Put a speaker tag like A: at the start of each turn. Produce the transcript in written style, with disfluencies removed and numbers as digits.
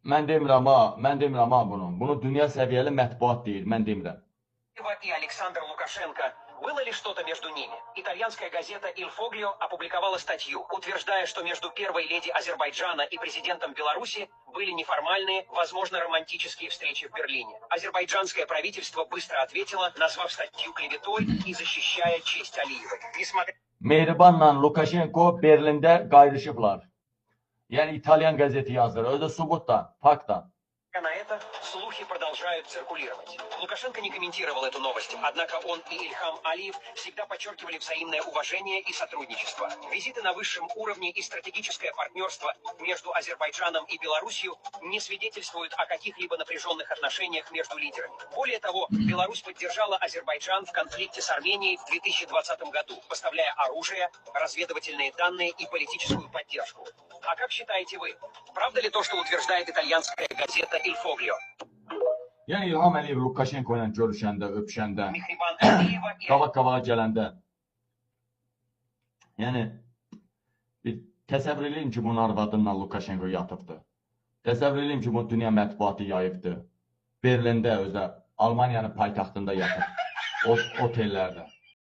A: Mən demirəm ha bunu. Bunu dünya səviyyəli mətbuat deyir, mən demirəm.
B: И Александр Лукашенко. Было ли что-то между ними? Итальянская газета «Il Foglio» опубликовала статью, утверждая, что между первой леди Азербайджана и президентом Беларуси были неформальные, возможно, романтические встречи в Берлине. Азербайджанское правительство быстро ответило, назвав статью клеветой и защищая честь Алиевой. Несмотря...
A: Mehribanla Lukashenko Berlində qayrışıblar. Yəni İtalyan qəzeti yazır. Özü sübut da, fakt da.
B: На это слухи продолжают циркулировать. Лукашенко не комментировал эту новость, однако он и Ильхам Алиев всегда подчеркивали взаимное уважение и сотрудничество. Визиты на высшем уровне и стратегическое партнерство между Азербайджаном и Беларусью не свидетельствуют о каких-либо напряженных отношениях между лидерами. Более того, Беларусь поддержала Азербайджан в конфликте с Арменией в 2020 году, поставляя оружие, разведывательные данные и политическую поддержку. А как считаете вы, правда ли то, что утверждает итальянская газета «Il Foglio»?
A: Yəni İlham Əliyev Lukashenko ilə görüşəndə, öpüşəndə,
B: Mihriban Aliyeva и
A: qabaq-qabağa gələndə, yəni bir təsəvvür edin ki, bunun arvadınla Lukashenko yatıbdı. Təsəvvür edin ki, bu dünya mətbuatı yayıbdı. Berlində özə, Almaniyanın paytaxtında yatıb, otellərdə.